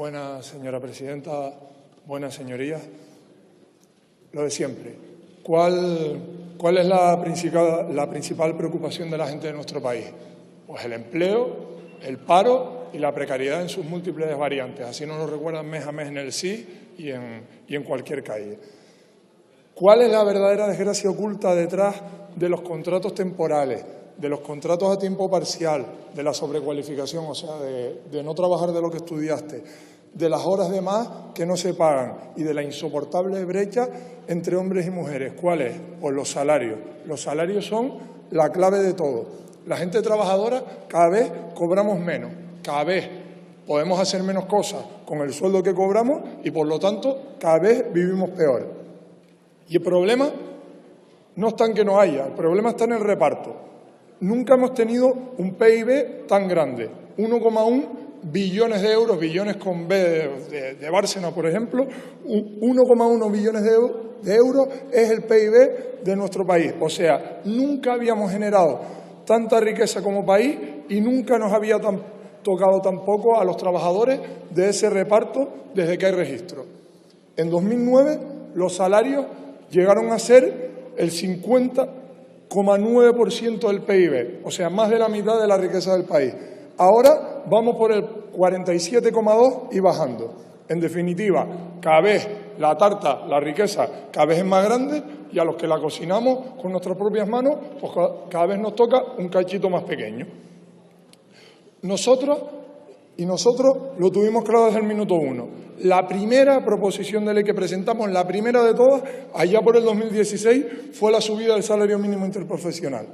Buenas, señora presidenta. Buenas, señorías. Lo de siempre. ¿Cuál es la principal preocupación de la gente de nuestro país? Pues el empleo, el paro y la precariedad en sus múltiples variantes. Así nos lo recuerdan mes a mes en el CIS y en cualquier calle. ¿Cuál es la verdadera desgracia oculta detrás de los contratos temporales, de los contratos a tiempo parcial, de la sobrecualificación, o sea, de no trabajar de lo que estudiaste, de las horas de más que no se pagan y de la insoportable brecha entre hombres y mujeres? ¿Cuál es? Pues los salarios. Los salarios son la clave de todo. La gente trabajadora cada vez cobramos menos, cada vez podemos hacer menos cosas con el sueldo que cobramos y, por lo tanto, cada vez vivimos peor. Y el problema no está en que no haya, el problema está en el reparto. Nunca hemos tenido un PIB tan grande, 1,1 billones de euros, billones con B de Bárcena, por ejemplo, 1,1 billones de euros es el PIB de nuestro país. O sea, nunca habíamos generado tanta riqueza como país y nunca nos había tocado tampoco a los trabajadores de ese reparto desde que hay registro. En 2009 los salarios llegaron a ser el 50,9% del PIB, o sea, más de la mitad de la riqueza del país. Ahora vamos por el 47,2% y bajando. En definitiva, cada vez la tarta, la riqueza, cada vez es más grande y a los que la cocinamos con nuestras propias manos, pues cada vez nos toca un cachito más pequeño. Nosotros lo tuvimos claro desde el minuto uno. La primera proposición de ley que presentamos, la primera de todas, allá por el 2016, fue la subida del salario mínimo interprofesional.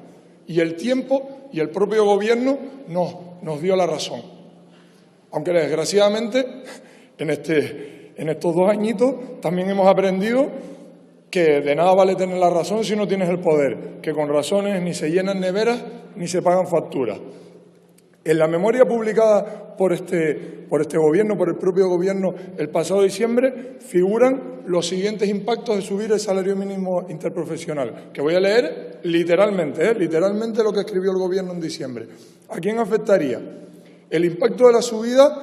Y el tiempo y el propio Gobierno nos dio la razón. Aunque desgraciadamente en estos 2 añitos también hemos aprendido que de nada vale tener la razón si no tienes el poder, que con razones ni se llenan neveras ni se pagan facturas. En la memoria publicada por este Gobierno, por el propio Gobierno, el pasado diciembre, figuran los siguientes impactos de subir el salario mínimo interprofesional, que voy a leer literalmente lo que escribió el Gobierno en diciembre. ¿A quién afectaría? El impacto de la subida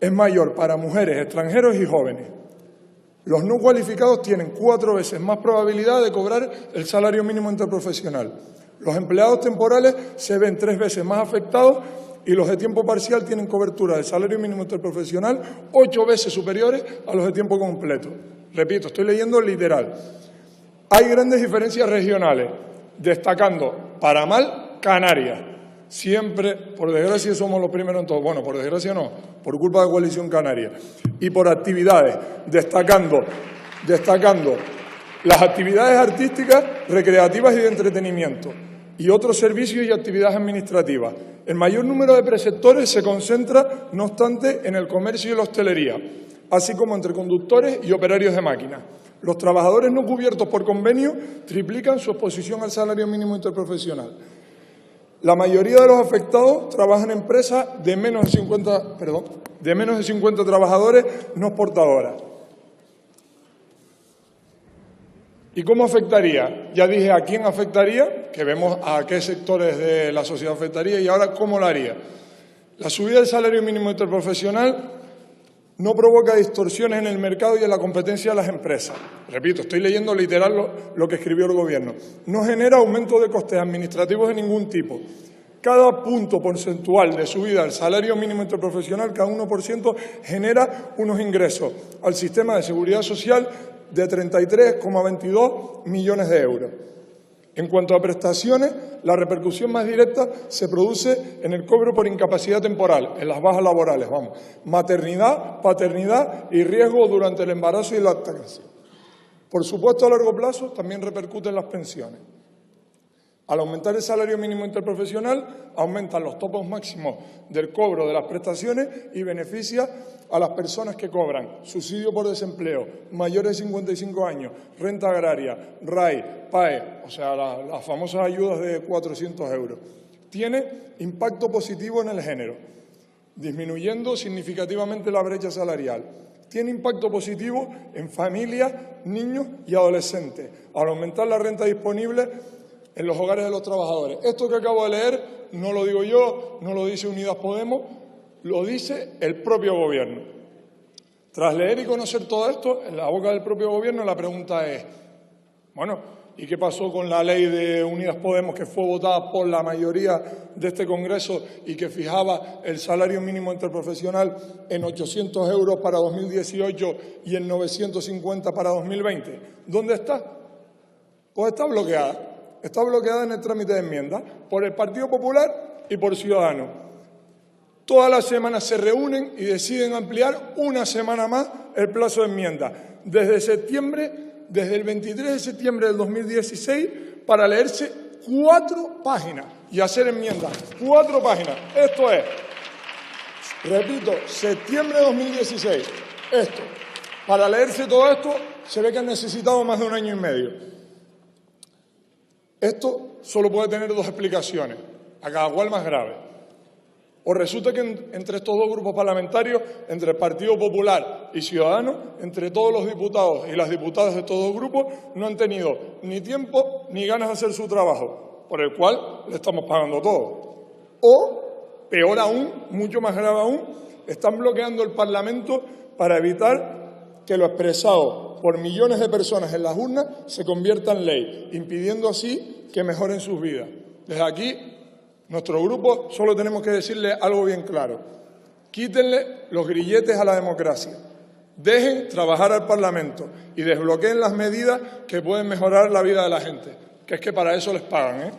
es mayor para mujeres, extranjeros y jóvenes. Los no cualificados tienen 4 veces más probabilidad de cobrar el salario mínimo interprofesional. Los empleados temporales se ven 3 veces más afectados y los de tiempo parcial tienen cobertura del salario mínimo interprofesional 8 veces superiores a los de tiempo completo. Repito, estoy leyendo literal. Hay grandes diferencias regionales, destacando, para mal, Canarias. Siempre, por desgracia, somos los primeros en todo. Bueno, por desgracia no, por culpa de Coalición Canaria. Y por actividades, destacando las actividades artísticas, recreativas y de entretenimiento, y otros servicios y actividades administrativas. El mayor número de preceptores se concentra, no obstante, en el comercio y la hostelería, así como entre conductores y operarios de máquinas. Los trabajadores no cubiertos por convenio triplican su exposición al salario mínimo interprofesional. La mayoría de los afectados trabajan en empresas de menos de 50 trabajadores no exportadoras. ¿Y cómo afectaría? Ya dije a quién afectaría, que vemos a qué sectores de la sociedad afectaría, y ahora cómo lo haría. La subida del salario mínimo interprofesional no provoca distorsiones en el mercado y en la competencia de las empresas. Repito, estoy leyendo literal lo que escribió el Gobierno. No genera aumento de costes administrativos de ningún tipo. Cada punto porcentual de subida del salario mínimo interprofesional, cada 1%, genera unos ingresos al sistema de seguridad social de 33,22 millones de euros. En cuanto a prestaciones, la repercusión más directa se produce en el cobro por incapacidad temporal, en las bajas laborales, maternidad, paternidad y riesgo durante el embarazo y la lactancia. Por supuesto, a largo plazo también repercute en las pensiones. Al aumentar el salario mínimo interprofesional, aumentan los topos máximos del cobro de las prestaciones y beneficia a las personas que cobran subsidio por desempleo, mayores de 55 años, renta agraria, RAI, PAE, o sea, las famosas ayudas de 400 euros. Tiene impacto positivo en el género, disminuyendo significativamente la brecha salarial. Tiene impacto positivo en familias, niños y adolescentes, al aumentar la renta disponible en los hogares de los trabajadores. Esto que acabo de leer no lo digo yo, no lo dice Unidas Podemos, lo dice el propio Gobierno. Tras leer y conocer todo esto, en la boca del propio Gobierno la pregunta es, bueno, ¿y qué pasó con la ley de Unidas Podemos que fue votada por la mayoría de este Congreso y que fijaba el salario mínimo interprofesional en 800 euros para 2018 y en 950 para 2020? ¿Dónde está? Pues está bloqueada. Está bloqueada en el trámite de enmiendas por el Partido Popular y por Ciudadanos. Todas las semanas se reúnen y deciden ampliar una semana más el plazo de enmiendas. Desde el 23 de septiembre del 2016, para leerse 4 páginas y hacer enmiendas. 4 páginas. Esto es, repito, septiembre de 2016. Esto. Para leerse todo esto, se ve que han necesitado más de 1 año y medio. Esto solo puede tener 2 explicaciones, a cada cual más grave. O resulta que entre estos 2 grupos parlamentarios, entre el Partido Popular y Ciudadanos, entre todos los diputados y las diputadas de estos 2 grupos, no han tenido ni tiempo ni ganas de hacer su trabajo, por el cual le estamos pagando todo. O, peor aún, mucho más grave aún, están bloqueando el Parlamento para evitar que lo expresado por millones de personas en las urnas se convierta en ley, impidiendo así que mejoren sus vidas. Desde aquí, nuestro grupo solo tenemos que decirle algo bien claro. Quítenle los grilletes a la democracia. Dejen trabajar al Parlamento y desbloqueen las medidas que pueden mejorar la vida de la gente, que es que para eso les pagan, ¿eh?